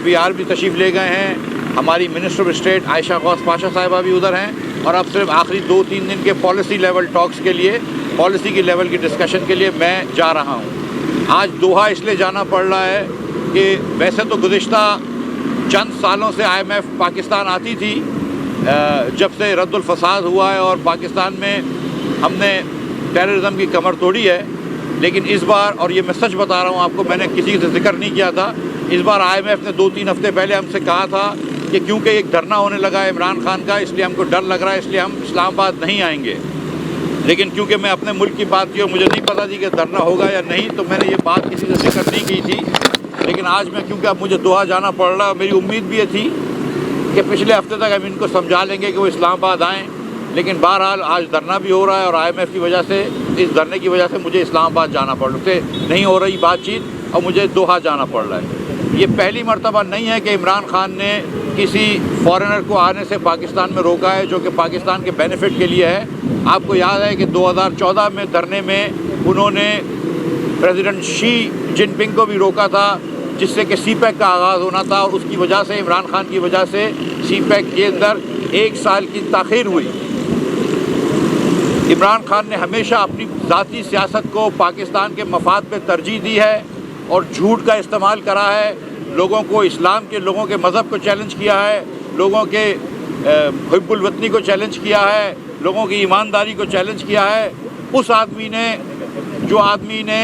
FBR भी तशरीफ़ ले गए हैं, हमारी minister of state Ayesha Ghaus Pasha sahiba भी उधर हैं, और अब सिर्फ आखिरी 2-3 दिन के पॉलिसी लेवल टॉक्स के लिए, पॉलिसी की लेवल की डिस्कशन के लिए मैं जा रहा हूँ। आज दोहा इसलिए जाना पड़ रहा है कि वैसे तो गुज़िश्ता चंद सालों से IMF पाकिस्तान आती थी, जब से रद्दुल फसाद हुआ है और पाकिस्तान में हमने टेररिज्म की कमर तोड़ी है, लेकिन इस बार, और ये मैं सच बता रहा हूँ आपको, मैंने किसी से जिक्र नहीं किया था, इस बार IMF ने 2-3 हफ्ते पहले हमसे कहा था कि क्योंकि एक धरना होने लगा है इमरान खान का, इसलिए हमको डर लग रहा है, इसलिए हम इस्लामाबाद नहीं आएंगे। लेकिन क्योंकि मैं अपने मुल्क की बात की और मुझे नहीं पता थी कि धरना होगा या नहीं, तो मैंने ये बात किसी से जिक्र नहीं की थी। लेकिन आज मैं, क्योंकि अब मुझे दोहा जाना पड़ रहा है, मेरी उम्मीद भी ये थी कि पिछले हफ्ते तक हम इनको समझा लेंगे कि वो इस्लामाबाद आएँ, लेकिन बहरहाल आज धरना भी हो रहा है और IMF की वजह से, इस धरने की वजह से मुझे इस्लामाबाद जाना पड़ रहा है, नहीं हो रही बातचीत और मुझे दोहा जाना पड़ रहा है। ये पहली मर्तबा नहीं है कि इमरान खान ने किसी फॉरेनर को आने से पाकिस्तान में रोका है, जो कि पाकिस्तान के बेनिफिट के लिए है। आपको याद है कि 2014 में धरने में उन्होंने प्रेसिडेंट शी जिनपिंग को भी रोका था, जिससे कि CPEC का आगाज़ होना था, और उसकी वजह से, इमरान खान की वजह से CPEC के अंदर 1 साल की ताख़ीर हुई। इमरान खान ने हमेशा अपनी ज़ाती सियासत को पाकिस्तान के मफाद पे तरजीह दी है और झूठ का इस्तेमाल करा है, लोगों को, इस्लाम के लोगों के मज़हब को चैलेंज किया है, लोगों के हुब्बुल वतनी को चैलेंज किया है, लोगों की ईमानदारी को चैलेंज किया है। उस आदमी ने, जो आदमी ने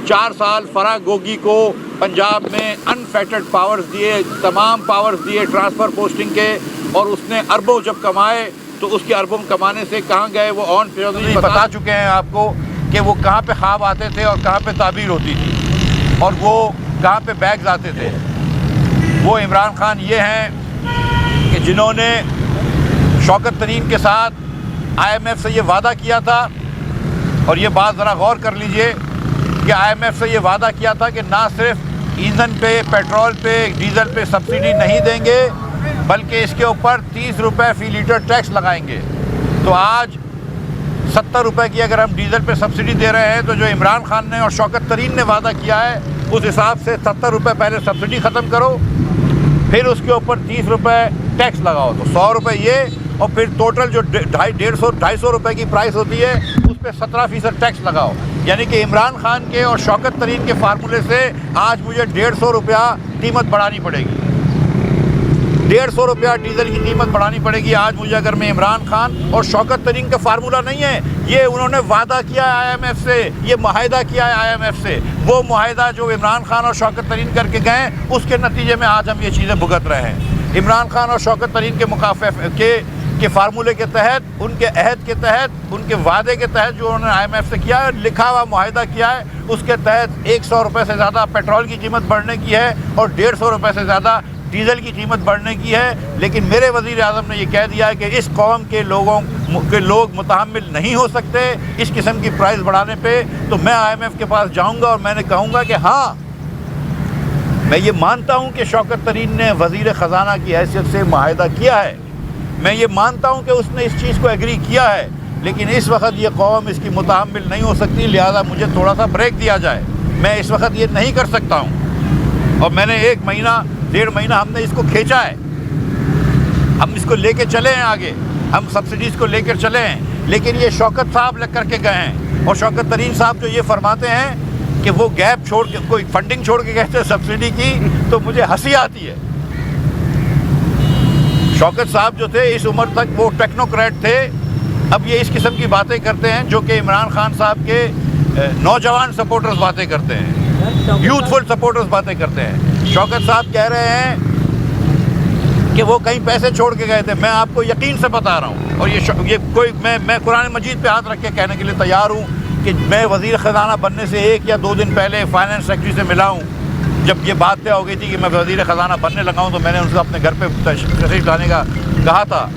4 साल फराग गोगी को पंजाब में अनफेटेड पावर्स दिए, तमाम पावर्स दिए ट्रांसफ़र पोस्टिंग के, और उसने अरबों जब कमाए, तो उसके अरबों कमाने से कहाँ गए वो ऑन चौधरी बता चुके हैं आपको कि वो कहाँ पे ख्वाब आते थे और कहाँ पे ताबीर होती थी और वो कहाँ पे बैग्स आते थे। वो इमरान खान ये हैं कि जिन्होंने शौकत तरीन के साथ IMF से ये वादा किया था, और ये बात ज़रा गौर कर लीजिए कि IMF से ये वादा किया था कि ना सिर्फ ईंधन पे, पेट्रोल पे, डीज़ल पे सब्सिडी नहीं देंगे, बल्कि इसके ऊपर 30 रुपये फ़ी लीटर टैक्स लगाएंगे। तो आज 70 रुपये की अगर हम डीज़ल पे सब्सिडी दे रहे हैं, तो जो इमरान खान ने और शौकत तरीन ने वादा किया है, उस हिसाब से 70 रुपये पहले सब्सिडी ख़त्म करो, फिर उसके ऊपर 30 रुपये टैक्स लगाओ, तो 100 रुपये ये, और फिर टोटल जो 250 रुपये की प्राइस होती है, उस पर 17% टैक्स लगाओ। यानी कि इमरान खान के और शौकत तरीन के फार्मूले से आज मुझे 150 रुपया कीमत बढ़ानी पड़ेगी, 150 रुपया डीजल की कीमत बढ़ानी पड़ेगी आज मुझे, अगर मैं इमरान खान और शौकत तरीन का फार्मूला नहीं है, ये उन्होंने वादा किया है IMF से, ये मुआहिदा किया है IMF से। वो मुआहिदा जो इमरान खान और शौकत तरीन करके गए, उसके नतीजे में आज हम ये चीज़ें भुगत रहे हैं। इमरान खान और शौकत तरीन के मुकाफे के फार्मूले के तहत, उनके अहद के तहत, उनके वादे के तहत जो उन्होंने IMF से किया है, लिखा हुआ मुआहिदा किया है, उसके तहत 100 रुपये से ज़्यादा पेट्रोल की कीमत बढ़ने की है और 150 रुपये से ज़्यादा डीज़ल की कीमत बढ़ने की है। लेकिन मेरे वज़ीर आज़म ने ये कह दिया है कि इस कौम के लोग मुतहम्मिल नहीं हो सकते इस किस्म की प्राइस बढ़ाने पे। तो मैं IMF के पास जाऊंगा और मैंने कहूँगा कि हाँ, मैं ये मानता हूँ कि शौकत तरीन ने वज़ीर ख़जाना की हैसियत से मुआहिदा किया है, मैं ये मानता हूँ कि उसने इस चीज़ को एग्री किया है, लेकिन इस वक्त ये कौम इसकी मुतहम्मिल नहीं हो सकती, लिहाजा मुझे थोड़ा सा ब्रेक दिया जाए। मैं इस वक्त ये नहीं कर सकता हूँ, और मैंने 1 महीना 1.5 महीना हमने इसको खींचा है, हम इसको लेके चले हैं आगे, हम सब्सिडीज़ को लेकर चले हैं, लेकिन ये शौकत साहब लेकर के गए हैं। और शौकत तरीन साहब जो ये फरमाते हैं कि वो गैप छोड़ के, कोई फंडिंग छोड़ के कहते हैं सब्सिडी की, तो मुझे हंसी आती है। शौकत साहब जो थे इस उम्र तक वो टेक्नोक्रेट थे, अब ये इस किस्म की बातें करते हैं जो कि इमरान खान साहब के नौजवान सपोर्टर्स बातें करते हैं, यूथफुल सपोर्टर्स बातें करते हैं। शौकत साहब कह रहे हैं कि वो कहीं पैसे छोड़ के गए थे। मैं आपको यकीन से बता रहा हूँ, और ये कोई मैं कुरान मजीद पे हाथ रख के कहने के लिए तैयार हूँ कि मैं वज़ीर ख़जाना बनने से 1 या 2 दिन पहले फाइनेंस सेक्रेटरी से मिला हूँ। जब ये बात तय हो गई थी कि मैं वज़ीर ख़जाना बनने लगा हूँ, तो मैंने उनसे अपने घर पे तशरीफ़ लाने का कहा था।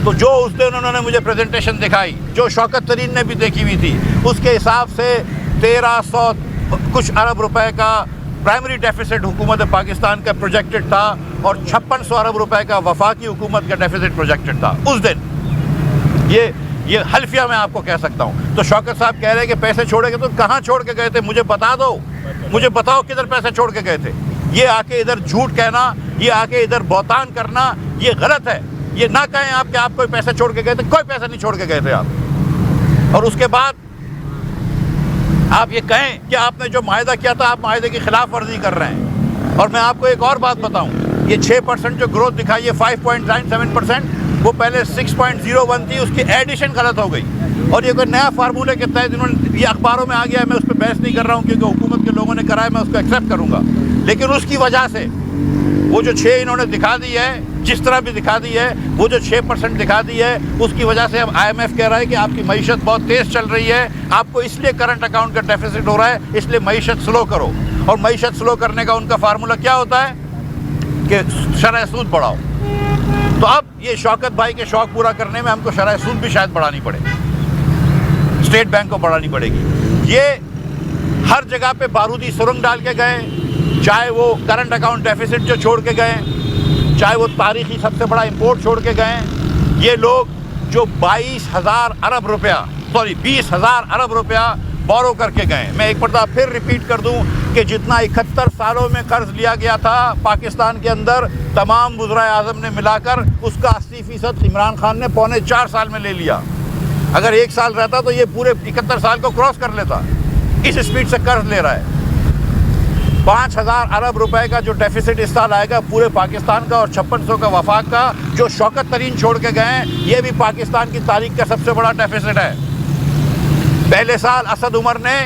तो जो उस दिन उन्होंने मुझे प्रेजेंटेशन दिखाई, जो शौकत तरीन ने भी देखी हुई थी, उसके हिसाब से 1300 कुछ अरब रुपए का प्राइमरी डेफिसिट हुकूमत पाकिस्तान का प्रोजेक्टेड था, और 5600 अरब रुपए का वफाकी हुकूमत का डेफिसिट प्रोजेक्टेड था उस दिन। ये हल्फिया मैं आपको कह सकता हूँ। तो शौकत साहब कह रहे हैं कि पैसे छोड़े गए, तो कहाँ छोड़ के गए थे? मुझे बता दो, मुझे बताओ किधर पैसे छोड़ के गए थे। ये आके इधर झूठ कहना, ये आके इधर बौतान करना, ये गलत है। ये ना कहें आप कि आप कोई पैसा छोड़ के गए थे, कोई पैसा नहीं छोड़ के गए थे आप। और उसके बाद आप ये कहें कि आपने जो माहिदा किया था, आप माहिदे की खिलाफ वर्जी कर रहे हैं। और मैं आपको एक और बात बताऊं, ये 6% जो ग्रोथ दिखाई है 5.97%, वो पहले 6.01 थी, उसकी एडिशन गलत हो गई। और ये कोई नया फार्मूले के तहत इन्होंने, ये अखबारों में आ गया है, मैं उस पर बहस नहीं कर रहा हूँ क्योंकि हुकूमत के लोगों ने कराया, मैं उसको एक्सेप्ट करूँगा। लेकिन उसकी वजह से वो जो 6 इन्होंने दिखा दी है, जिस तरह भी दिखा दी है, वो जो 6% दिखा दी है, उसकी वजह से अब IMF कह रहा है कि आपकी मईशत बहुत तेज़ चल रही है, आपको इसलिए करंट अकाउंट का डेफिसिट हो रहा है, इसलिए मईशत स्लो करो। और मईशत स्लो करने का उनका फार्मूला क्या होता है कि शरह सूद बढ़ाओ। तो अब ये शौकत भाई के शौक पूरा करने में हमको शरह सूद भी शायद बढ़ानी पड़े, स्टेट बैंक को बढ़ानी पड़ेगी। ये हर जगह पे बारूदी सुरंग डाल के गए, चाहे वो करंट अकाउंट डेफिसिट जो छोड़ के गए, चाहे वो तारीखी सबसे बड़ा इंपोर्ट छोड़ के गए। ये लोग जो 22,000 अरब रुपया, सॉरी 20,000 अरब रुपया बोरो करके गए। मैं एक मरतबा फिर रिपीट कर दूं कि जितना 71 सालों में कर्ज लिया गया था पाकिस्तान के अंदर, तमाम वज़राए आज़म ने मिलाकर उसका 80% इमरान खान ने 4.25 साल में ले लिया। अगर 1 साल रहता तो ये पूरे 71 साल को क्रॉस कर लेता। इस स्पीड से कर्ज ले रहा है। 5,000 अरब रुपए का जो डेफिसिट इस साल आएगा पूरे पाकिस्तान का, और 5600 का वफाक का, जो शौकत तरीन छोड़ के गए हैं, ये भी पाकिस्तान की तारीख का सबसे बड़ा डेफिसिट है। पहले साल असद उमर ने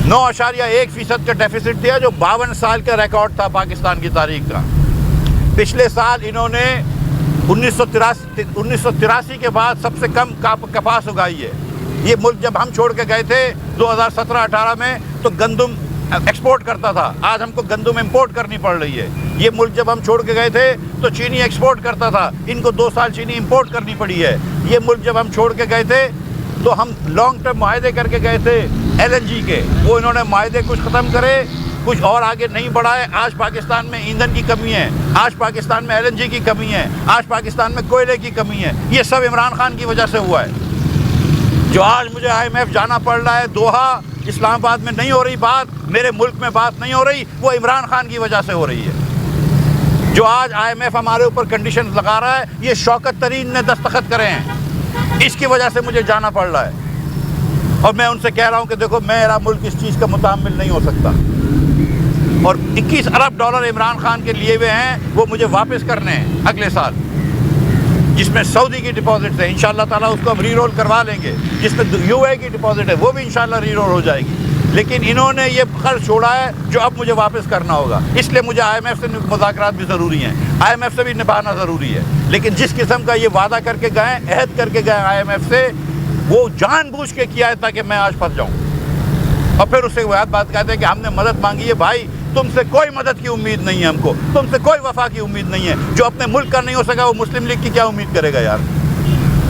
9.1% का डेफिसिट दिया, जो 52 साल का रिकॉर्ड था पाकिस्तान की तारीख का। पिछले साल इन्होंने 1983 के बाद सबसे कम कपास उगाई है। ये मुल्क जब हम छोड़ के गए थे 2017-18 में, तो गंदम एक्सपोर्ट करता था, आज हमको गंदम इंपोर्ट करनी पड़ रही है। ये मुल्क जब हम छोड़ के गए थे तो चीनी एक्सपोर्ट करता था, इनको 2 साल चीनी इंपोर्ट करनी पड़ी है। ये मुल्क जब हम छोड़ के गए थे तो हम लॉन्ग टर्म माहदे करके गए थे LNG के, वो इन्होंने माहदे कुछ ख़त्म करे, कुछ और आगे नहीं बढ़ाए। आज पाकिस्तान में ईंधन की कमी है, आज पाकिस्तान में LNG की कमी है, आज पाकिस्तान में कोयले की कमी है। ये सब इमरान खान की वजह से हुआ है। जो आज मुझे IMF जाना पड़ रहा है, दोहा, इस्लामाबाद में नहीं हो रही बात, मेरे मुल्क में बात नहीं हो रही, वो इमरान खान की वजह से हो रही है। जो आज IMF हमारे ऊपर कंडीशन लगा रहा है, ये शौकत तरीन ने दस्तखत करे हैं, इसकी वजह से मुझे जाना पड़ रहा है। और मैं उनसे कह रहा हूँ कि देखो, मेरा मुल्क इस चीज़ का मुतामिल नहीं हो सकता। और 21 अरब डॉलर इमरान खान के लिए हुए हैं, वो मुझे वापस करने हैं अगले साल, जिसमें सऊदी की डिपॉजिट है, इंशाअल्लाह ताला उसको हम रीरोल करवा लेंगे। जिसमें UAE की डिपॉजिट है, वो भी इंशाअल्लाह रीरोल हो जाएगी। लेकिन इन्होंने ये कर्ज छोड़ा है जो अब मुझे वापस करना होगा, इसलिए मुझे IMF से मुज़ाकरात भी ज़रूरी हैं, IMF से भी निभाना ज़रूरी है। लेकिन जिस किस्म का ये वादा करके गए, अहद करके गए IMF से, वो जानबूझ के किया है ताकि मैं आज फंस जाऊँ। और फिर उससे बात कहते हैं कि हमने मदद मांगी है। भाई, तुमसे कोई मदद की उम्मीद नहीं है हमको, तुमसे कोई वफा की उम्मीद नहीं है। जो अपने मुल्क का नहीं हो सका, वो मुस्लिम लीग की क्या उम्मीद करेगा यार।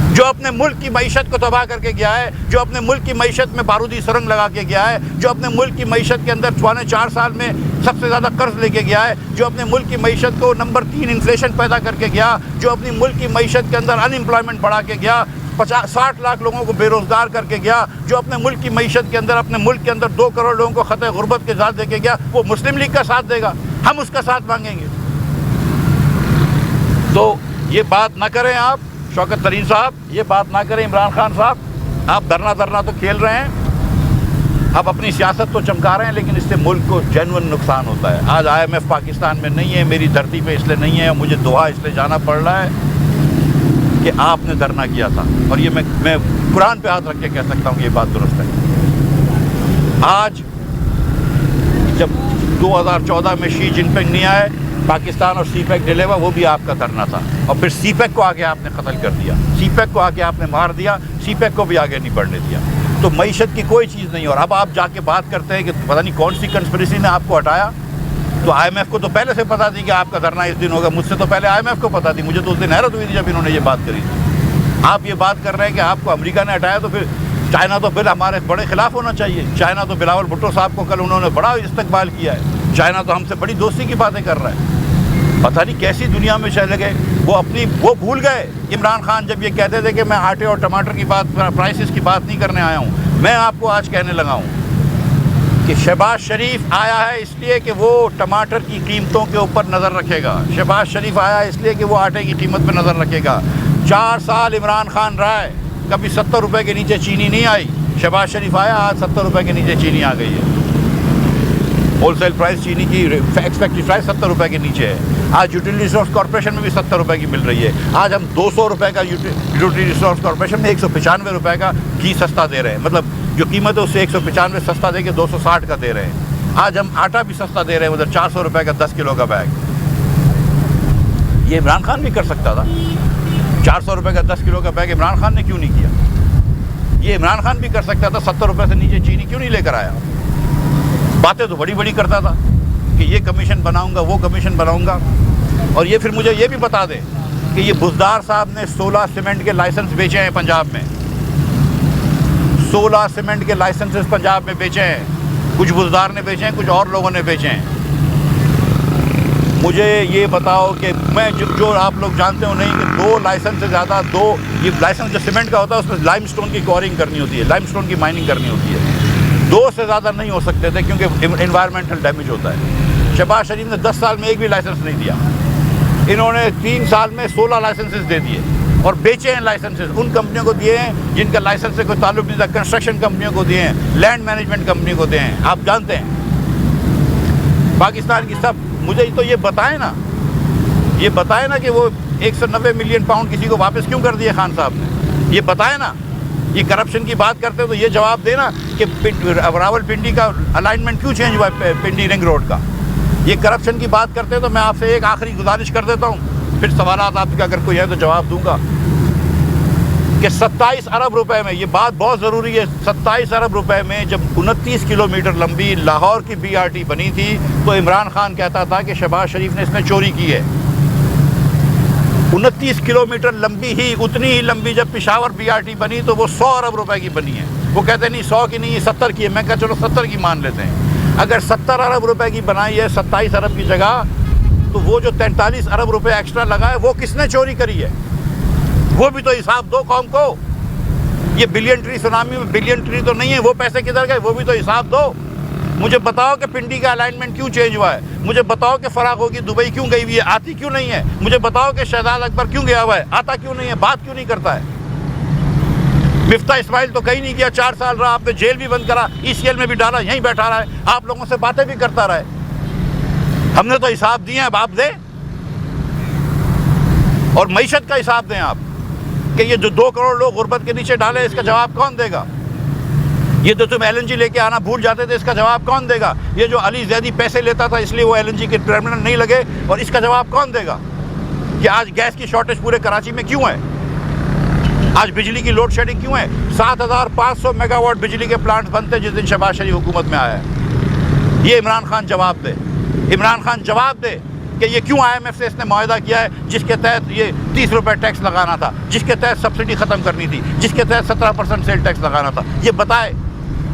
जो अपने मुल्क की मईशत को तबाह करके गया है, जो अपने मुल्क की मईशत में बारूदी सुरंग लगा के गया है, जो अपने मुल्क की मईशत के अंदर 4.25 साल में सबसे ज़्यादा कर्ज लेके गया है, जो अपने मुल्क की मईशत को नंबर 3 इन्फ्लेशन पैदा करके गया, जो अपनी मुल्क की मईशत के अंदर अनएम्प्लॉयमेंट बढ़ा के गया, 60 लाख लोगों को बेरोज़गार करके गया, जो अपने मुल्क की मईशत के अंदर, अपने मुल्क के अंदर 2 करोड़ लोगों को खतरे गुर्बत के साथ देके गया, वो मुस्लिम लीग का साथ देगा, हम उसका साथ मांगेंगे। तो ये बात ना करें आप शौकत तरीन साहब, ये बात ना करें इमरान खान साहब। आप धरना तो खेल रहे हैं, आप अपनी सियासत तो चमका रहे हैं, लेकिन इससे मुल्क को जेन्युइन नुकसान होता है। आज IMF पाकिस्तान में नहीं है, मेरी धरती पे इसलिए नहीं है, और मुझे दोहा इसलिए जाना पड़ रहा है कि आपने धरना किया था। और ये मैं कुरान पे हाथ रख के कह सकता हूँ ये बात दुरुस्त है। आज जब 2014 में शी जिनपिंग नहीं आए, पाकिस्तान और CPEC डिले हुआ, वो भी आपका धरना था। और फिर CPEC को आगे आपने कत्ल कर दिया, CPEC को आगे आपने मार दिया, CPEC को भी आगे नहीं बढ़ने दिया। तो मईशत की कोई चीज़ नहीं। और अब आप जाके बात करते हैं कि पता नहीं कौन सी कंस्पिरेसी ने आपको हटाया। तो IMF को तो पहले से पता थी कि आपका धरना इस दिन होगा, मुझसे तो पहले IMF को पता थी। मुझे तो उस दिन हैरत हुई थी जब इन्होंने ये बात करी थी। आप ये बात कर रहे हैं कि आपको अमेरिका ने हटाया, तो फिर चाइना तो बिल हमारे बड़े खिलाफ होना चाहिए। चाइना तो बिलावल भुट्टो साहब को कल उन्होंने बड़ा इस्तकबाल किया है, चाइना तो हमसे बड़ी दोस्ती की बातें कर रहा है। पता नहीं कैसी दुनिया में चले गए वो भूल गए। इमरान खान जब ये कहते थे कि मैं आटे और टमाटर की बात, प्राइसेस की बात नहीं करने आया हूँ, मैं आपको आज कहने लगा हूँ कि शहबाज शरीफ आया है इसलिए कि वो टमाटर की कीमतों के ऊपर नज़र रखेगा। शहबाज शरीफ आया है इसलिए कि वो आटे की कीमत पर नज़र रखेगा। 4 साल इमरान खान रहा है, कभी 70 रुपये के नीचे चीनी नहीं आई। शहबाज शरीफ आया, आज 70 रुपये के नीचे चीनी आ गई है। होलसेल प्राइस चीनी की एक्सपेक्टेड प्राइस 70 रुपये के नीचे है। आज यूटिलिटी रिसोर्स कॉर्पोरेशन में भी 70 रुपये की मिल रही है। आज हम 200 रुपये का यूटिलिटी रिसोर्स कॉर्पोरेशन में 195 रुपये का घी सस्ता दे रहे हैं। मतलब जो कीमत है उससे 195 सस्ता दे के 260 का दे रहे हैं। आज हम आटा भी सस्ता दे रहे हैं, मतलब 400 रुपये का 10 किलो का बैग। ये इमरान खान भी कर सकता था। 400 रुपये का 10 किलो का बैग इमरान खान ने क्यों नहीं किया? ये इमरान खान भी कर सकता था। 70 रुपये से नीचे चीनी क्यों नहीं लेकर आया? बातें तो बड़ी बड़ी करता था कि ये कमीशन बनाऊंगा, वो कमीशन बनाऊंगा। और ये फिर मुझे ये भी बता दे कि ये बुजदार साहब ने 16 सीमेंट के लाइसेंस बेचे हैं पंजाब में। 16 सीमेंट के लाइसेंसेस पंजाब में बेचे हैं। कुछ बुजदार ने बेचे हैं, कुछ और लोगों ने बेचे हैं। मुझे ये बताओ कि मैं जो आप लोग जानते हो नहीं कि 2 लाइसेंस से ज़्यादा, 2 ये लाइसेंस जो सीमेंट का होता है उसमें लाइमस्टोन की क्वारिंग करनी होती है, लाइमस्टोन की माइनिंग करनी होती है। 2 से ज़्यादा नहीं हो सकते थे क्योंकि इन्वायरमेंटल डैमेज होता है। शहबाज शरीफ ने 10 साल में एक भी लाइसेंस नहीं दिया। इन्होंने 3 साल में 16 लाइसेंसेस दे दिए और बेचे हैं लाइसेंसेस। उन कंपनियों को दिए हैं जिनका लाइसेंस से कोई ताल्लुक नहीं था। कंस्ट्रक्शन कंपनियों को दिए हैं, लैंड मैनेजमेंट कंपनी को दिए हैं। आप जानते हैं पाकिस्तान की सब। मुझे तो ये बताएं ना, ये बताएं ना कि वो 190 मिलियन पाउंड किसी को वापस क्यों कर दिए खान साहब ने। ये बताएं ना। ये करप्शन की बात करते हो तो ये जवाब देना कि रावलपिंडी का अलाइनमेंट क्यों चेंज हुआ है पिंडी रिंग रोड का। ये करप्शन की बात करते हैं तो मैं आपसे एक आखिरी गुजारिश कर देता हूँ, फिर सवालात आपके अगर कोई है तो जवाब दूंगा कि 27 अरब रुपए में, ये बात बहुत ज़रूरी है, 27 अरब रुपए में जब 29 किलोमीटर लंबी लाहौर की BRT बनी थी तो इमरान खान कहता था कि शहबाज शरीफ ने इसमें चोरी की है। 29 किलोमीटर लंबी ही, उतनी ही लंबी जब पेशावर BRT बनी तो वो 100 अरब रुपए की बनी है। वो कहते नहीं 100 की नहीं, 70 की है। मैं कहता चलो 70 की मान लेते हैं। अगर 70 अरब रुपए की बनाई है 27 अरब की जगह, तो वो जो 43 अरब रुपए एक्स्ट्रा लगा है वो किसने चोरी करी है? वो भी तो हिसाब दो कौम को। ये बिलियन ट्री सुनामी में बिलियन ट्री तो नहीं है, वो पैसे किधर गए वो भी तो हिसाब दो। मुझे बताओ कि पिंडी का अलाइनमेंट क्यों चेंज हुआ है। मुझे बताओ कि फराग होगी दुबई क्यों गई हुई है, आती क्यों नहीं है। मुझे बताओ कि शहजाद अकबर क्यों गया हुआ है, आता क्यों नहीं है, बात क्यों नहीं करता है। मिफ्ता इस्माइल तो कहीं नहीं गया, 4 साल रहा, आपने जेल भी बंद करा, ECL में भी डाला, यहीं बैठा रहा है, आप लोगों से बातें भी करता रहे। हमने तो हिसाब दिए हैं, अब आप दें। और मईशत का हिसाब दें आप कि ये जो 2 करोड़ लोग गुर्बत के नीचे डाले, इसका जवाब कौन देगा। ये तो तुम LNG लेके आना भूल जाते थे, इसका जवाब कौन देगा। ये जो अली जैदी पैसे लेता था इसलिए वो LNG के टर्मिनल नहीं लगे, और इसका जवाब कौन देगा कि आज गैस की शॉर्टेज पूरे कराची में क्यों है, आज बिजली की लोड शेडिंग क्यों है। 7500 मेगावाट बिजली के प्लांट बनते जिस दिन शहबाज शरीफ हुकूमत में आया है। ये इमरान खान जवाब दे। इमरान खान जवाब दे कि ये क्यों IMF से इसने मुआहदा किया है जिसके तहत ये 30 रुपये टैक्स लगाना था, जिसके तहत सब्सिडी ख़त्म करनी थी, जिसके तहत 17% सेल टैक्स लगाना था। ये बताए।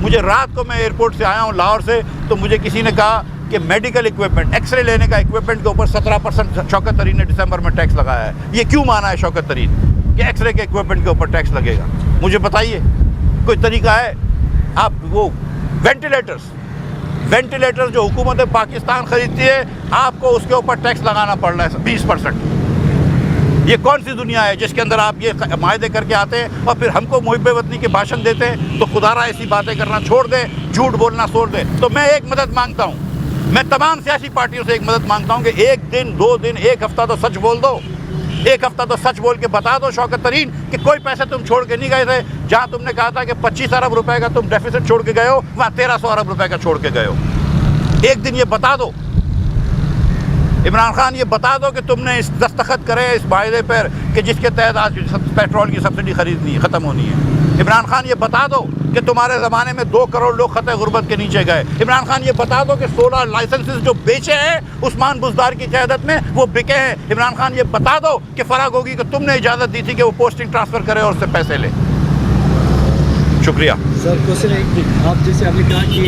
मुझे रात को, मैं एयरपोर्ट से आया हूँ लाहौर से, तो मुझे किसी ने कहा कि मेडिकल इक्विपमेंट, एक्सरे लेने का इक्विपमेंट के ऊपर 17% शौकत तरीन ने दिसंबर में टैक्स लगाया है। ये क्यों माना है शौकत तरीन कि एक्सरे के इक्विपमेंट के ऊपर टैक्स लगेगा। मुझे बताइए कोई तरीका है। आप वो वेंटिलेटर जो हुकूमत पाकिस्तान खरीदती है, आपको उसके ऊपर टैक्स लगाना पड़ रहा है 20%। ये कौन सी दुनिया है जिसके अंदर आप ये मायदे करके आते हैं और फिर हमको मुहिब्बे वतनी के भाषण देते हैं। तो खुदारा ऐसी बातें करना छोड़ दे, झूठ बोलना छोड़ दे। तो मैं एक मदद मांगता हूँ, मैं तमाम सियासी पार्टियों से एक मदद मांगता हूँ कि 1 दिन, 2 दिन, 1 हफ्ता तो सच बोल दो। 1 हफ्ता तो सच बोल के बता दो शौकत तरीन कि कोई पैसे तुम छोड़ के नहीं गए थे। जहाँ तुमने कहा था कि 25 अरब रुपए का तुम डेफिसिट छोड़ के गए हो, वहाँ 1300 अरब रुपए का छोड़ के गए हो। एक दिन ये बता दो इमरान खान, ये बता दो कि तुमने इस दस्तखत करे इस मायदे पर कि जिसके तहत आज पेट्रोल की सब्सिडी खरीदनी ख़त्म होनी है। इमरान खान ये बता दो कि तुम्हारे ज़माने में 2 करोड़ लोग खतरे गुर्बत के नीचे गए। इमरान खान ये बता दो कि 16 लाइसेंसेस जो बेचे हैं उस्मान बुज़दार की क़यादत में वो बिके हैं। इमरान खान ये बता दो कि फराग होगी कि तुमने इजाज़त दी थी कि वो पोस्टिंग ट्रांसफ़र करे और उससे पैसे ले। शुक्रिया। सर क्वेश्चन है, आप जैसे आपने कहा कि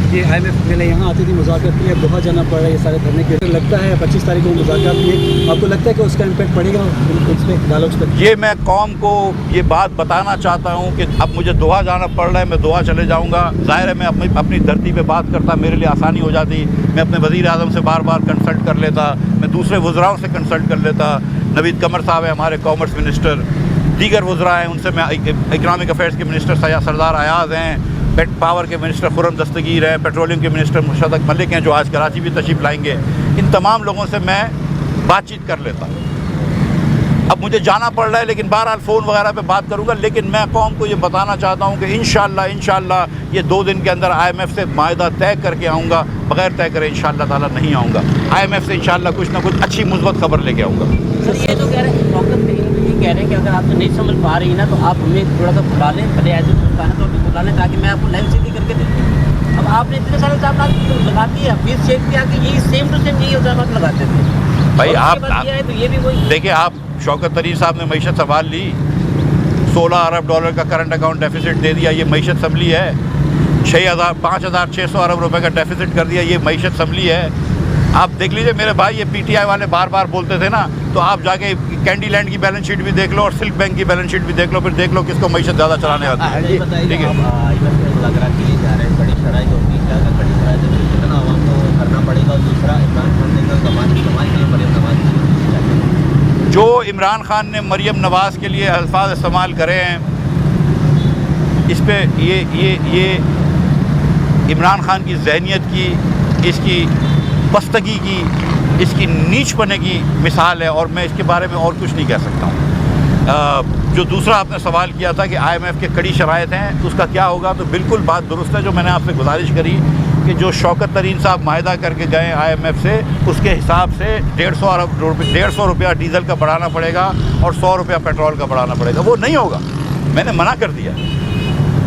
ये IMF पहले यहाँ आती थी मुज़ाकरात के लिए, अब दोहा जाना पड़ रहा है ये सारे धरने के लिए। लगता है 25 तारीख को मुज़ाकरात लिए, आपको लगता है कि उसका इम्पैक्ट पड़ेगा उस पर, डायलॉग्स पर? ये मैं कौम को ये बात बताना चाहता हूँ कि अब मुझे दोहा जाना पड़ रहा है, मैं दोहा चले जाऊँगा। ज़ाहिर है मैं अपनी धरती पे बात करता, मेरे लिए आसानी हो जाती। मैं अपने वज़ीर आज़म से बार बार कंसल्ट कर लेता, मैं दूसरे वज़राओं से कंसल्ट कर लेता। नवीद कमर साहब है हमारे कॉमर्स मिनिस्टर, दीगर वज़रा हैं, उनसे मैं इकनॉमिक अफेयर्स के मिनिस्टर सरदार अयाज़ हैं, पेट पावर के मिनिस्टर खुर्रम दस्तगीर हैं, पेट्रोलियम के मिनिस्टर मुशद्दक़ मलिक हैं जो आज कराची भी तशरीफ़ लाएंगे। इन तमाम लोगों से मैं बातचीत कर लेता। अब मुझे जाना पड़ रहा है लेकिन बहरहाल फ़ोन वगैरह पे बात करूँगा। लेकिन मैं कौम को ये बताना चाहता हूँ कि इंशाअल्लाह ये 2 दिन के अंदर IMF से मायदा तय करके आऊँगा। बग़ैर तय करे इंशाअल्लाह ताला नहीं आऊँगा। IMF से इंशाअल्लाह कुछ ना कुछ अच्छी मुस्बत खबर लेके आऊँगा। सर ये तो कह रहे हैं शौकत तरीन ये कह रहे हैं कि अगर आपको नहीं समझ पा रही ना तो आप हमें थोड़ा सा बुला लें, पहले एज है तो अभी बुला लें ताकि मैं आपको लाइव सीधी करके दे दूँ। अब आपने इतने सारे इल्ज़ाम लगाती है, फीस चेक किया कि यही सेम टू सेम यही इल्ज़ाम लगाते थे भाई। आप तो ये भी वही देखिए, आप शौकत तरीन साहब ने मईशत संभाल ली, $16 अरब का करंट अकाउंट डेफिसिट दे दिया, ये मईशत संभली है। 5,600 अरब रुपए का डेफिसिट कर दिया, ये मईशत संभली है। आप देख लीजिए मेरे भाई, ये PTI वाले बार बार बोलते थे ना, तो आप जाके कैंडी लैंड की बैलेंस शीट भी देख लो और सिल्क बैंक की बैलेंस शीट भी देख लो, फिर देख लो किसको मईशत ज़्यादा चलाने आती है। ठीक है, मुज़ाकरात के लिए जा रहे हैं, बड़ी शराइत होगी, क्या क्या बड़ी शराइत है, कितना आवाम को करना पड़ेगा। और दूसरा इमरान खान ने कमाल के लिए मरीम नवाज़ जो इमरान खान ने मरीम नवाज़ के लिए अल्फाज इस्तेमाल करे हैं, इस पे ये इमरान खान की जहनीत की, इसकी पस्तगी की, इसकी नीच पने की मिसाल है। और मैं इसके बारे में और कुछ नहीं कह सकता हूँ। जो दूसरा आपने सवाल किया था कि IMF के कड़ी शराइत हैं तो उसका क्या होगा, तो बिल्कुल बात दुरुस्त है जो मैंने आपसे गुजारिश करी कि जो शौकत तरीन साहब माहिदा करके गए IMF से, उसके हिसाब से 150 रुपया डीज़ल का बढ़ाना पड़ेगा और 100 रुपया पेट्रोल का बढ़ाना पड़ेगा। वो नहीं होगा, मैंने मना कर दिया।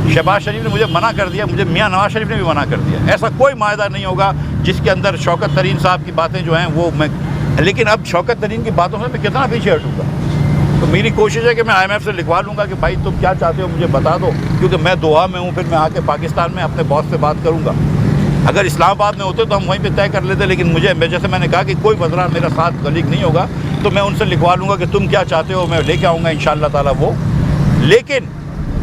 शहबाज शरीफ ने मुझे मना कर दिया, मुझे मियाँ नवाज़ शरीफ ने भी मना कर दिया। ऐसा कोई माहिदा नहीं होगा जिसके अंदर शौकत तरीन साहब की बातें जो हैं वो मैं, लेकिन अब शौकत तरीन की बातों से मैं कितना पीछे हटूँगा। तो मेरी कोशिश है कि मैं IMF से लिखवा लूँगा कि भाई तुम क्या चाहते हो मुझे बता दो, क्योंकि मैं दोहा में हूँ, फिर मैं आके पाकिस्तान में अपने बॉस से बात करूँगा। अगर इस्लामाबाद में होते तो हम वहीं पे तय कर लेते, लेकिन मुझे, जैसे मैंने कहा कि कोई वज़रा मेरा साथ कलीग नहीं होगा, तो मैं उनसे लिखवा लूँगा कि तुम क्या चाहते हो, मैं लेके आऊँगा इंशाअल्लाह ताला वो। लेकिन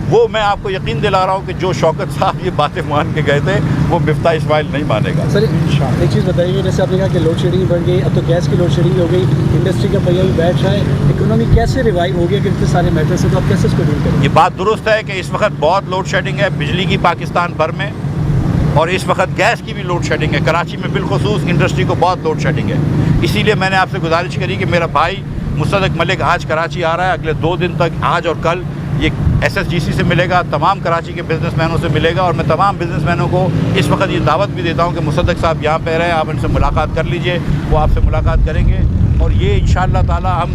वो मैं आपको यकीन दिला रहा हूँ कि जो शौकत साहब ये बातें मान के गए थे वो मिफ्ता इस्माइल नहीं मानेगा। सर एक चीज़ बताइए, जैसे आपने कहा कि लोड शेडिंग बढ़ गई, अब तो गैस की लोड शेडिंग हो गई, इंडस्ट्री का पहिया भी बैठ रहा है, इकोनॉमी कैसे रिवाइव हो गया कि इतने सारे मैटर्स हैं, तो आप कैसे इसको डील करेंगे? ये बात दुरुस्त है कि इस वक्त बहुत लोड शेडिंग है बिजली की पाकिस्तान भर में, और इस वक्त गैस की भी लोड शेडिंग है। कराची में बिलखुसूस इंडस्ट्री को बहुत लोड शेडिंग है। इसीलिए मैंने आपसे गुजारिश करी कि मेरा भाई मुस्तदक मलिक आज कराची आ रहा है, अगले 2 दिन तक, आज और कल, ये SSGC से मिलेगा, तमाम कराची के बिज़नेसमैनों से मिलेगा। और मैं तमाम बिज़नेसमैनों को इस वक्त ये दावत भी देता हूँ कि मुसद्दक साहब यहाँ पे रहे, आप इनसे मुलाकात कर लीजिए, वो आपसे मुलाकात करेंगे। और ये इंशाअल्लाह ताला हम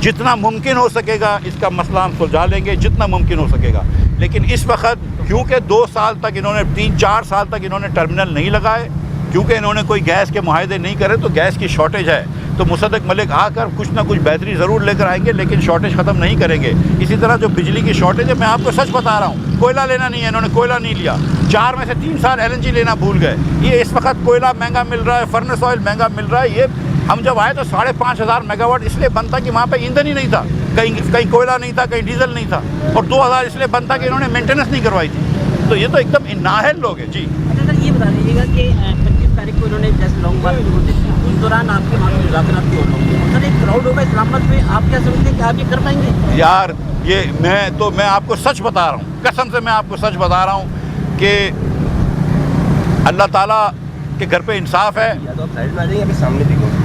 जितना मुमकिन हो सकेगा इसका मसला हम सुलझा लेंगे, जितना मुमकिन हो सकेगा। लेकिन इस वक्त क्योंकि 2 साल तक इन्होंने, 3-4 साल तक इन्होंने टर्मिनल नहीं लगाए, क्योंकि इन्होंने कोई गैस के मुआहदे नहीं करे, तो गैस की शॉर्टेज है। तो मुसद्दक मलिक आकर कुछ ना कुछ बेहतरी ज़रूर लेकर आएंगे, लेकिन शॉर्टेज ख़त्म नहीं करेंगे। इसी तरह जो बिजली की शॉर्टेज है, मैं आपको सच बता रहा हूँ, कोयला लेना नहीं है, इन्होंने कोयला नहीं लिया। 4 में से 3 साल LNG लेना भूल गए। ये इस वक्त कोयला महंगा मिल रहा है, फर्नेस ऑयल महंगा मिल रहा है। ये हम जब आए तो 5,500 मेगावाट इसलिए बंद था कि वहाँ पर ईंधन ही नहीं था, कहीं कोयला नहीं था, कहीं डीजल नहीं था। और 2000 इसलिए बंद था कि इन्होंने मेंटेनेंस नहीं करवाई थी। तो ये तो एकदम नाअहल लोग हैं जी। अच्छा सर, ये बता दीजिएगा कि 25 तारीख को इन्होंने जैसे लॉन्ग मार्च शुरू की, उस दौरान आपके वहाँ पर मुज़ाकरात क्यों होंगे? सर एक क्राउड होगा इस्लामाबाद में, आप क्या समझते हैं कि आप ये कर पाएंगे? यार ये मैं आपको सच बता रहा हूँ, कसम से मैं आपको सच बता रहा हूँ कि अल्लाह ताला के घर पे इंसाफ है।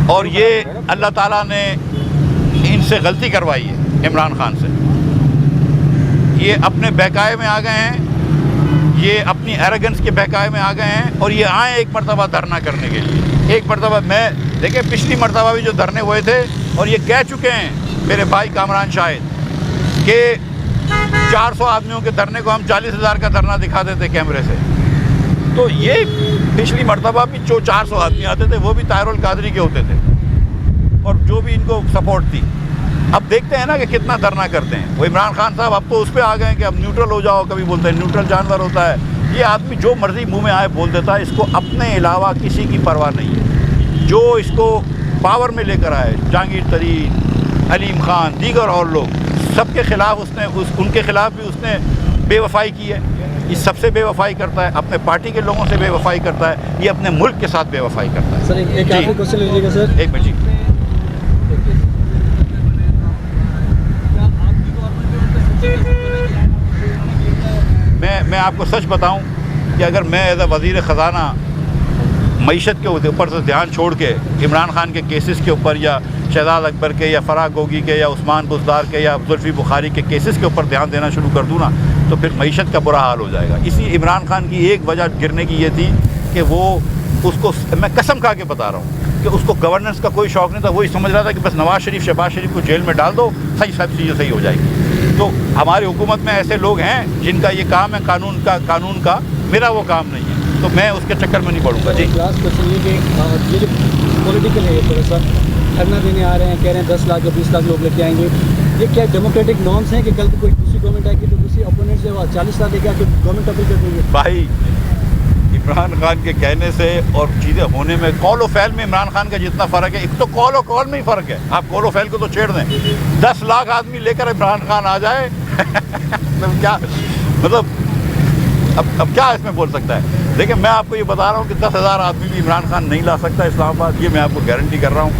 और ये अल्लाह ताला ने इनसे गलती करवाई है, इमरान खान से। ये अपने बहकाए में आ गए हैं, ये अपनी एरोगेंस के बहकाए में आ गए हैं, और ये आए एक मरतबा धरना करने के लिए। एक मरतबा मैं देखिए, पिछली मरतबा भी जो धरने हुए थे, और ये कह चुके हैं मेरे भाई कामरान शाहिद कि 400 आदमियों के धरने को हम 40,000 का धरना दिखा देते कैमरे से। तो ये पिछली मरतबा भी जो 400 आदमी आते थे वो भी ताहिरुल कादरी के होते थे, और जो भी इनको सपोर्ट थी। अब देखते हैं ना कि कितना धरना करते हैं। वो इमरान खान साहब अब तो उस पर आ गए हैं कि अब न्यूट्रल हो जाओ, कभी बोलते हैं न्यूट्रल जानवर होता है। ये आदमी जो मर्जी मुंह में आए बोल देता है, इसको अपने अलावा किसी की परवाह नहीं है। जो इसको पावर में लेकर आए, जहांगीर तरीन, अलीम खान, दीगर और लोग, सबके खिलाफ उसने उनके खिलाफ भी उसने बेवफाई की है। ये सबसे बेवफाई करता है, अपने पार्टी के लोगों से बेवफाई करता है, ये अपने मुल्क के साथ बेवफाई करता है। सर एक आखिरी क्वेश्चन लीजिएगा सर। एक मिनट जी। मैं आपको सच बताऊं कि अगर मैं एज अ वज़ीर ख़ज़ाना मईशत के ऊपर से ध्यान छोड़ के इमरान खान के केसेस के ऊपर या शहजाद अकबर के या फ़राह गोगी के या उस्मान बुज़दार के या जुल्फ़ी बुखारी के केसेस के ऊपर ध्यान देना शुरू कर दूँ ना, तो फिर मईशत का बुरा हाल हो जाएगा। इसी इमरान खान की एक वजह गिरने की ये थी कि वो उसको, मैं कसम खा के बता रहा हूँ कि उसको गवर्नेंस का कोई शौक़ नहीं था। वही समझ रहा था कि बस नवाज़ शरीफ, शहबाज शरीफ को जेल में डाल दो, सब चीज़ें सही हो जाएगी। तो हमारी हुकूमत में ऐसे लोग हैं जिनका ये काम है कानून का, मेरा वो काम नहीं है, तो मैं उसके चक्कर में नहीं पड़ूंगा जी। लास्ट क्वेश्चन ये कि ये जो पॉलिटिकल है, थोड़ा सा धरना देने आ रहे हैं, कह रहे हैं 10 लाख या 20 लाख लोग लेके आएंगे, ये क्या डेमोक्रेटिक नॉर्म्स हैं कि कल को कोई दूसरी गवर्नमेंट आएगी तो दूसरी अपोनेंट से 40 लाख लेके आके गवर्नमेंट अपील कर देंगे? भाई इमरान खान के कहने से और चीज़ें होने में, कौल व फैल में इमरान खान का जितना फ़र्क है, एक तो कौल और कौल में ही फ़र्क है। आप कौल व फैल को तो छेड़ दें, 10 लाख आदमी लेकर इमरान खान आ जाए तो क्या मतलब अब क्या इसमें बोल सकता है। देखिए मैं आपको ये बता रहा हूँ कि 10,000 आदमी भी इमरान खान नहीं ला सकता इस्लामाबाद, ये मैं आपको गारंटी कर रहा हूँ।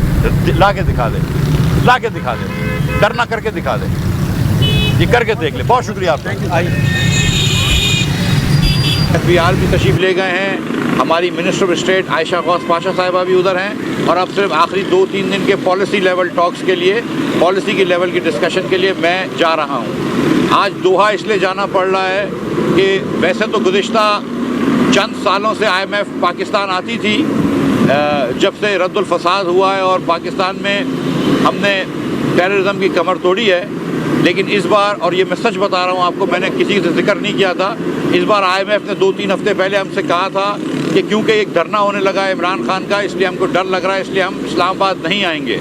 ला के दिखा दे, करना करके दिखा दे, ये करके देख ले। बहुत शुक्रिया आपका। FBR भी तशरीफ़ ले गए हैं, हमारी minister of state Ayesha Ghaus Pasha sahiba भी उधर हैं, और अब सिर्फ आखिरी 2-3 दिन के पॉलिसी लेवल टॉक्स के लिए, पॉलिसी की लेवल की डिस्कशन के लिए मैं जा रहा हूँ। आज दोहा इसलिए जाना पड़ रहा है कि वैसे तो गुज़िश्ता चंद सालों से IMF पाकिस्तान आती थी, जब से रद्दुल फसाद हुआ है और पाकिस्तान में हमने टेररिज्म की कमर तोड़ी है, लेकिन इस बार, और ये मैं सच बता रहा हूँ आपको, मैंने किसी से जिक्र नहीं किया था, इस बार IMF ने 2-3 हफ्ते पहले हमसे कहा था कि क्योंकि एक धरना होने लगा है इमरान खान का, इसलिए हमको डर लग रहा है, इसलिए हम इस्लामाबाद नहीं आएंगे।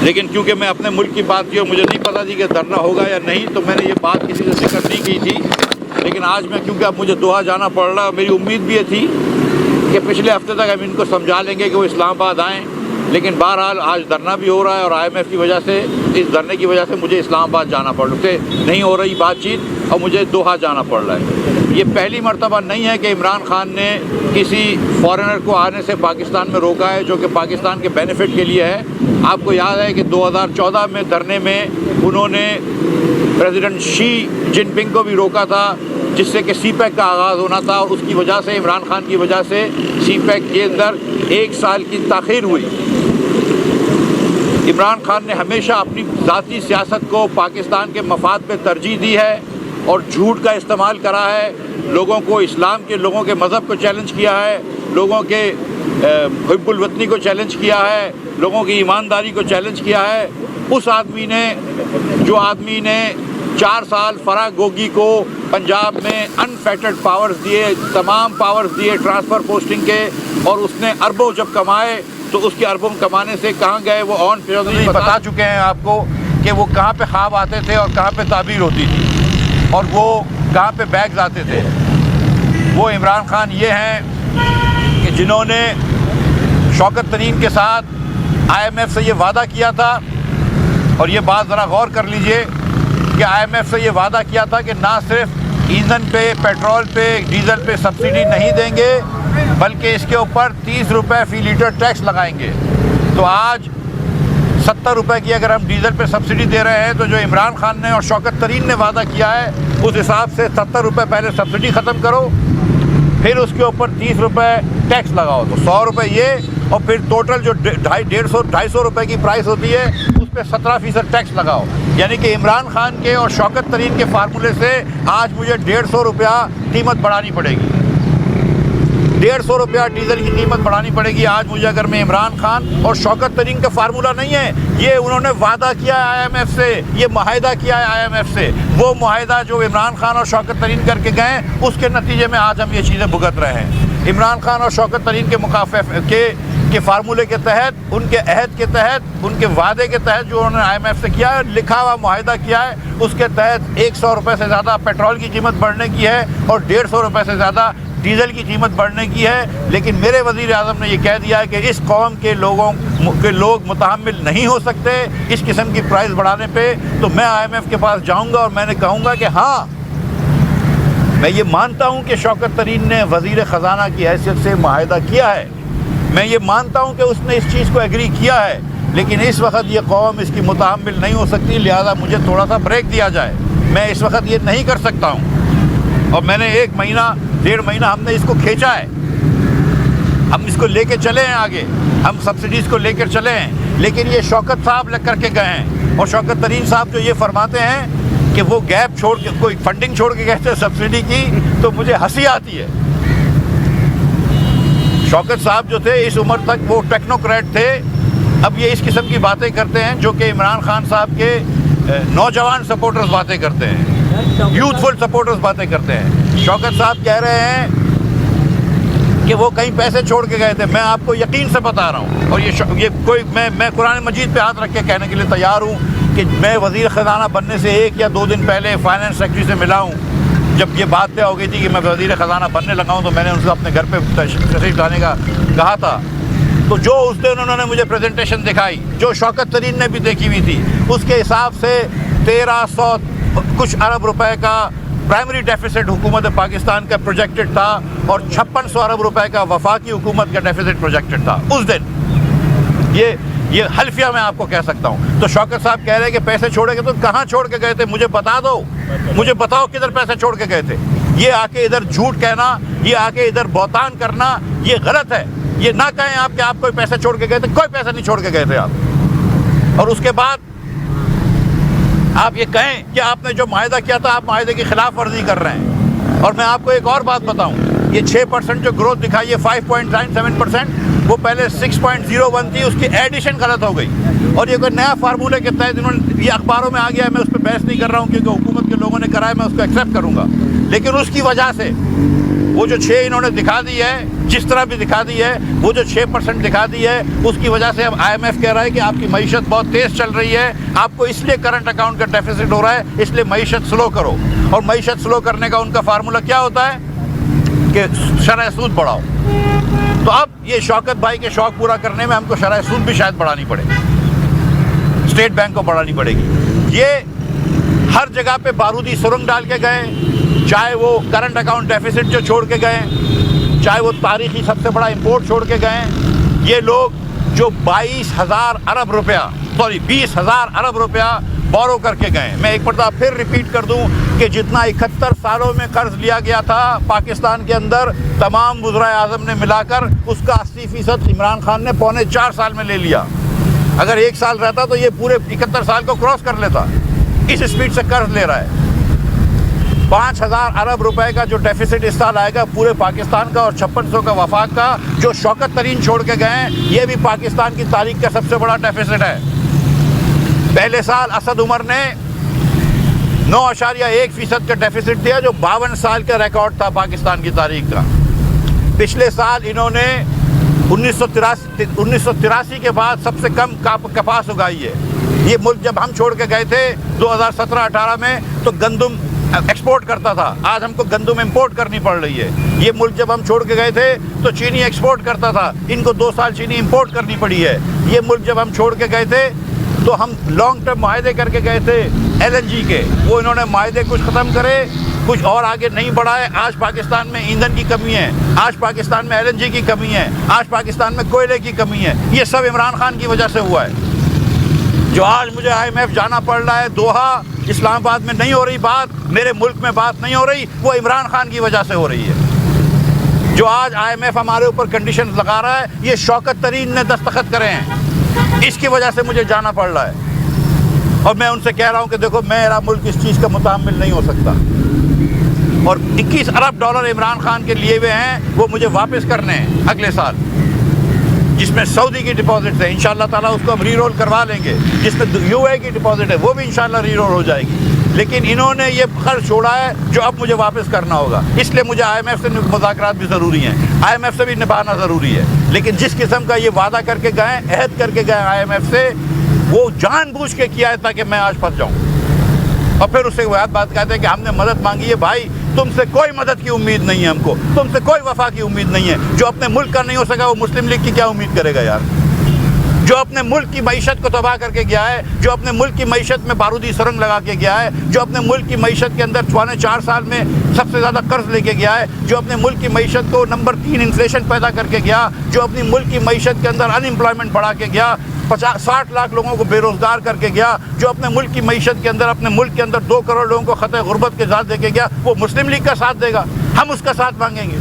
लेकिन क्योंकि मैं अपने मुल्क की बात की और मुझे नहीं पता थी कि धरना होगा या नहीं, तो मैंने ये बात किसी से जिक्र नहीं की थी। लेकिन आज मैं, क्योंकि अब मुझे दोहा जाना पड़ रहा है, मेरी उम्मीद भी ये थी कि पिछले हफ्ते तक हम इनको समझा लेंगे कि वो इस्लामाबाद आएँ, लेकिन बहरहाल आज धरना भी हो रहा है और IMF की वजह से, इस धरने की वजह से मुझे इस्लामाबाद जाना पड़ रहा है, नहीं हो रही बातचीत और मुझे दोहा जाना पड़ रहा है। ये पहली मर्तबा नहीं है कि इमरान खान ने किसी फॉरेनर को आने से पाकिस्तान में रोका है, जो कि पाकिस्तान के बेनिफिट के लिए है। आपको याद है कि 2014 में धरने में उन्होंने प्रेसिडेंट शी जिनपिंग को भी रोका था, जिससे कि CPEC का आगाज़ होना था, और उसकी वजह से, इमरान खान की वजह से CPEC के अंदर 1 साल की ताख़ीर हुई। इमरान खान ने हमेशा अपनी ज़ाती सियासत को पाकिस्तान के मफाद पे तरजीह दी है और झूठ का इस्तेमाल करा है, लोगों को, इस्लाम के लोगों के मज़हब को चैलेंज किया है, लोगों के हुब्बुल वतनी को चैलेंज किया है, लोगों की ईमानदारी को चैलेंज किया है। उस आदमी ने, जो आदमी ने 4 साल फ़राह गोगी को पंजाब में अनफेटेड पावर्स दिए, तमाम पावर्स दिए ट्रांसफ़र पोस्टिंग के, और उसने अरबों जब कमाए तो उसके अरबों कमाने से कहाँ गए वो ऑन चौधरी बता चुके हैं आपको कि वो कहाँ पे ख्वाब आते थे और कहाँ पे ताबीर होती थी और वो कहाँ पे बैग्स आते थे। वो इमरान खान ये हैं कि जिन्होंने शौकत तरीन के साथ IMF से ये वादा किया था, और ये बात ज़रा गौर कर लीजिए कि IMF से ये वादा किया था कि ना सिर्फ ईंधन पे, पेट्रोल पे, डीज़ल पे सब्सिडी नहीं देंगे, बल्कि इसके ऊपर 30 रुपये फ़ी लीटर टैक्स लगाएंगे। तो आज 70 रुपये की अगर हम डीज़ल पे सब्सिडी दे रहे हैं, तो जो इमरान खान ने और शौकत तरीन ने वादा किया है, उस हिसाब से 70 रुपये पहले सब्सिडी ख़त्म करो, फिर उसके ऊपर 30 रुपये टैक्स लगाओ, तो 100 रुपये ये, और फिर टोटल जो 250 रुपये की प्राइस होती है उस पर 17% टैक्स लगाओ। यानी कि इमरान खान के और शौकत तरीन के फार्मूले से आज मुझे 150 रुपया कीमत बढ़ानी पड़ेगी। 150 रुपया डीजल की कीमत बढ़ानी पड़ेगी आज मुझे, अगर मैं इमरान खान और शौकत तरीन का फार्मूला नहीं है, ये उन्होंने वादा किया है IMF से, ये मुआहिदा किया है IMF से। वो मुआहिदा जो इमरान खान और शौकत तरीन करके गए, उसके नतीजे में आज हम ये चीज़ें भुगत रहे हैं। इमरान खान और शौकत तरीन के फार्मूले के तहत, उनके अहद के तहत, उनके वादे के तहत जो उन्होंने IMF से किया है, लिखा हुआ मुआहिदा किया है, उसके तहत 100 रुपये से ज़्यादा पेट्रोल की कीमत बढ़ने की है और 150 रुपये से ज़्यादा डीजल की कीमत बढ़ने की है। लेकिन मेरे वज़ीर आज़म ने ये कह दिया है कि इस कौम के लोग मुतहम्मिल नहीं हो सकते इस किस्म की प्राइस बढ़ाने पे। तो मैं IMF के पास जाऊंगा और मैंने कहूँगा कि हाँ, मैं ये मानता हूँ कि शौकत तरीन ने वज़ीर ख़जाना की हैसियत से मुआहिदा किया है, मैं ये मानता हूँ कि उसने इस चीज़ को एग्री किया है, लेकिन इस वक्त ये कौम इसकी मुतहम्मिल नहीं हो सकती, लिहाजा मुझे थोड़ा सा ब्रेक दिया जाए। मैं इस वक्त ये नहीं कर सकता हूँ। और मैंने 1 महीना 1.5 महीना हमने इसको खींचा है, हम इसको लेके चले हैं आगे, हम सब्सिडीज़ को लेकर चले हैं, लेकिन ये शौकत साहब लग करके गए हैं। और शौकत तरीन साहब जो ये फरमाते हैं कि वो गैप छोड़ के, कोई फंडिंग छोड़ के कहते हैं सब्सिडी की, तो मुझे हंसी आती है। शौकत साहब जो थे इस उम्र तक वो टेक्नोक्रेट थे, अब ये इस किस्म की बातें करते हैं जो कि इमरान खान साहब के नौजवान सपोर्टर्स बातें करते हैं, यूथफुल सपोर्टर्स बातें करते हैं। शौकत साहब कह रहे हैं कि वो कहीं पैसे छोड़ के गए थे। मैं आपको यकीन से बता रहा हूँ, और ये कोई मैं कुरान मजीद पे हाथ रख के कहने के लिए तैयार हूँ कि मैं वज़ीर ख़जाना बनने से 1 या 2 दिन पहले फाइनेंस सेक्रेटरी से मिला हूँ। जब ये बात तय हो गई थी कि मैं वज़ीर ख़जाना बनने लगा हूँ, तो मैंने उनसे अपने घर पे तशरीफ़ लाने का कहा था। तो जो उस दिन उन्होंने मुझे प्रेजेंटेशन दिखाई, जो शौकत तरीन ने भी देखी हुई थी, उसके हिसाब से 1300 कुछ अरब रुपए का प्राइमरी डेफिसिट हुकूमत पाकिस्तान का प्रोजेक्टेड था और 5600 अरब रुपए का वफाकी हुकूमत का डेफिसिट प्रोजेक्टेड था उस दिन। ये हल्फिया मैं आपको कह सकता हूँ। तो शौकत साहब कह रहे हैं कि पैसे छोड़े गए, तो कहाँ छोड़ के गए थे मुझे बता दो, मुझे बताओ किधर पैसे छोड़ के गए थे। ये आके इधर झूठ कहना, ये आके इधर बहतान करना, ये गलत है। ये ना कहें आप कि आप कोई पैसे छोड़ के गए थे, कोई पैसे नहीं छोड़ के गए थे आप। और उसके बाद आप ये कहें कि आपने जो मुआहिदा किया था, आप मुआहिदे की खिलाफ वर्जी कर रहे हैं। और मैं आपको एक और बात बताऊं, ये 6% जो ग्रोथ दिखाई है 5.97%, वो पहले 6.01 थी, उसकी एडिशन गलत हो गई। और ये कोई नया फार्मूले के तहत इन्होंने, ये अखबारों में आ गया है, मैं उस पर बहस नहीं कर रहा हूँ क्योंकि हुकूमत के लोगों ने कराया, मैं उसको एक्सेप्ट करूँगा। लेकिन उसकी वजह से वो जो 6 इन्होंने दिखा दी है, जिस तरह भी दिखा दी है, वो जो 6% दिखा दी है, उसकी वजह से अब IMF कह रहा है कि आपकी मईशत बहुत तेज़ चल रही है, आपको इसलिए करंट अकाउंट का डेफिसिट हो रहा है, इसलिए मईशत स्लो करो। और मईशत स्लो करने का उनका फार्मूला क्या होता है कि शरह सूद बढ़ाओ। तो अब ये शौकत भाई के शौक पूरा करने में हमको शरह सूद भी शायद बढ़ानी पड़ेगी, स्टेट बैंक को बढ़ानी पड़ेगी। ये हर जगह पे बारूदी सुरंग डाल के गए, चाहे वो करंट अकाउंट डेफिसिट जो छोड़ के गए, चाहे वो तारीखी सबसे बड़ा इंपोर्ट छोड़ के गए। ये लोग जो 22,000 अरब रुपया 20,000 अरब रुपया बोरो करके गए। मैं एक मरतबा फिर रिपीट कर दूं कि जितना 71 सालों में कर्ज लिया गया था पाकिस्तान के अंदर, तमाम वज़राए आज़म ने मिलाकर उसका 80% इमरान खान ने 3.25 साल में ले लिया। अगर 1 साल रहता तो ये पूरे 71 साल को क्रॉस कर लेता। इस स्पीड से कर्ज ले रहा है। 5,000 अरब रुपए का जो डेफिसिट इस साल आएगा पूरे पाकिस्तान का, और 5600 का वफाक का जो शौकत तरीन छोड़ के गए हैं, ये भी पाकिस्तान की तारीख का सबसे बड़ा डेफिसिट है। पहले साल असद उमर ने 9.1% का डेफिसिट दिया, जो 52 साल का रिकॉर्ड था पाकिस्तान की तारीख का। पिछले साल इन्होंने 1983 के बाद सबसे कम कपास उगाई है। ये मुल्क जब हम छोड़ के गए थे 2017-18 में, तो गंदम एक्सपोर्ट करता था, आज हमको गंदम इंपोर्ट करनी पड़ रही है। ये मुल्क जब हम छोड़ के गए थे तो चीनी एक्सपोर्ट करता था, इनको 2 साल चीनी इंपोर्ट करनी पड़ी है। ये मुल्क जब हम छोड़ के गए थे तो हम लॉन्ग टर्म मुआहदे करके गए थे LNG के, वो इन्होंने मुआहदे कुछ ख़त्म करे, कुछ और आगे नहीं बढ़ाए। आज पाकिस्तान में ईंधन की कमी है, आज पाकिस्तान में LNG की कमी है, आज पाकिस्तान में कोयले की कमी है। ये सब इमरान खान की वजह से हुआ है। जो आज मुझे IMF जाना पड़ रहा है, दोहा, इस्लामाबाद में नहीं हो रही बात, मेरे मुल्क में बात नहीं हो रही, वो इमरान खान की वजह से हो रही है। जो आज IMF हमारे ऊपर कंडीशन लगा रहा है, ये शौकत तरीन ने दस्तखत करे हैं, इसकी वजह से मुझे जाना पड़ रहा है। और मैं उनसे कह रहा हूँ कि देखो, मेरा मुल्क इस चीज़ का मुतामिल नहीं हो सकता। और 21 अरब डॉलर इमरान खान के लिए हुए हैं, वो मुझे वापस करने हैं अगले साल, जिसमें सऊदी की डिपॉजिट है, इंशाल्लाह ताला उसको हम री-रोल करवा लेंगे। जिसमें यूए की डिपॉजिट है वो भी इंशाल्लाह री-रोल हो जाएगी। लेकिन इन्होंने ये खर्च छोड़ा है जो अब मुझे वापस करना होगा, इसलिए मुझे IMF से मुज़ाकरात भी ज़रूरी हैं, IMF से भी निभाना ज़रूरी है। लेकिन जिस किस्म का ये वादा करके गए, अहद करके गए IMF से, वो जानबूझ के किया है ताकि मैं आज फंस जाऊँ। और फिर उससे बात कहते हैं कि हमने मदद मांगी है। भाई, तुमसे कोई मदद की उम्मीद नहीं है हमको, तुमसे कोई वफा की उम्मीद नहीं है। जो अपने मुल्क का नहीं हो सका वो मुस्लिम लीग की क्या उम्मीद करेगा यार? जो अपने मुल्क की मईशत को तबाह करके गया है, जो अपने मुल्क की मईशत में बारूदी सुरंग लगा के गया है, जो अपने मुल्क की मईशत के अंदर 4 साल में सबसे ज़्यादा कर्ज लेके गया है, जो अपने मुल्क की मईशत को नंबर 3 इन्फ्लेशन पैदा करके गया, जो अपनी मुल्क की मईशत के अंदर अनएम्प्लॉयमेंट बढ़ा के गया, 60 लाख लोगों को बेरोज़गार करके गया, जो अपने मुल्क की मईशत के अंदर, अपने मुल्क के अंदर 2 करोड़ लोगों को खतरे गुर्बत के साथ देके गया, वो मुस्लिम लीग का साथ देगा? हम उसका साथ मांगेंगे?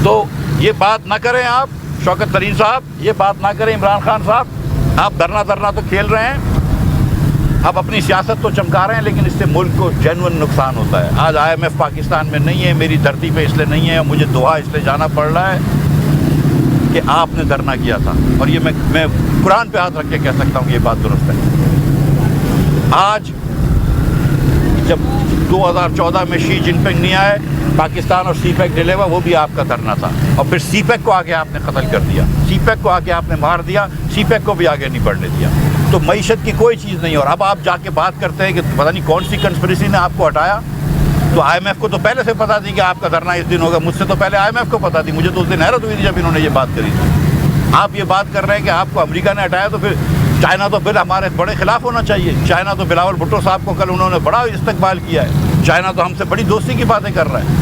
तो ये बात ना करें आप शौकत तरीन साहब, ये बात ना करें इमरान खान साहब। आप धरना तो खेल रहे हैं, आप अपनी सियासत तो चमका रहे हैं, लेकिन इससे मुल्क को जेन्युइन नुकसान होता है। आज IMF पाकिस्तान में नहीं है, मेरी धरती पे इसलिए नहीं है, मुझे दोहा इसलिए जाना पड़ रहा है कि आपने धरना किया था। और ये मैं कुरान पे हाथ रख के कह सकता हूँ कि ये बात दुरुस्त है। आज जब 2014 में शी जिनपिंग नहीं आए, पाकिस्तान और CPEC डिले हुआ, वो भी आपका धरना था। और फिर CPEC को आगे आपने कत्ल कर दिया, CPEC को आगे आपने मार दिया, CPEC को भी आगे नहीं बढ़ने दिया। तो मईशत की कोई चीज़ नहीं। और अब आप जाके बात करते हैं कि पता नहीं कौन सी कंस्पिरेसी ने आपको हटाया। तो IMF को तो पहले से पता थी कि आपका धरना इस दिन होगा, मुझसे तो पहले IMF को पता थी। मुझे तो उस दिन हैरत हुई थी जब इन्होंने ये बात करी थी। आप ये बात कर रहे हैं कि आपको अमेरिका ने हटाया, तो फिर चाइना तो फिर हमारे बड़े खिलाफ होना चाहिए। चाइना तो बिलावल भुट्टो साहब को कल उन्होंने बड़ा इस्तकबाल किया है, चाइना तो हमसे बड़ी दोस्ती की बातें कर रहा है।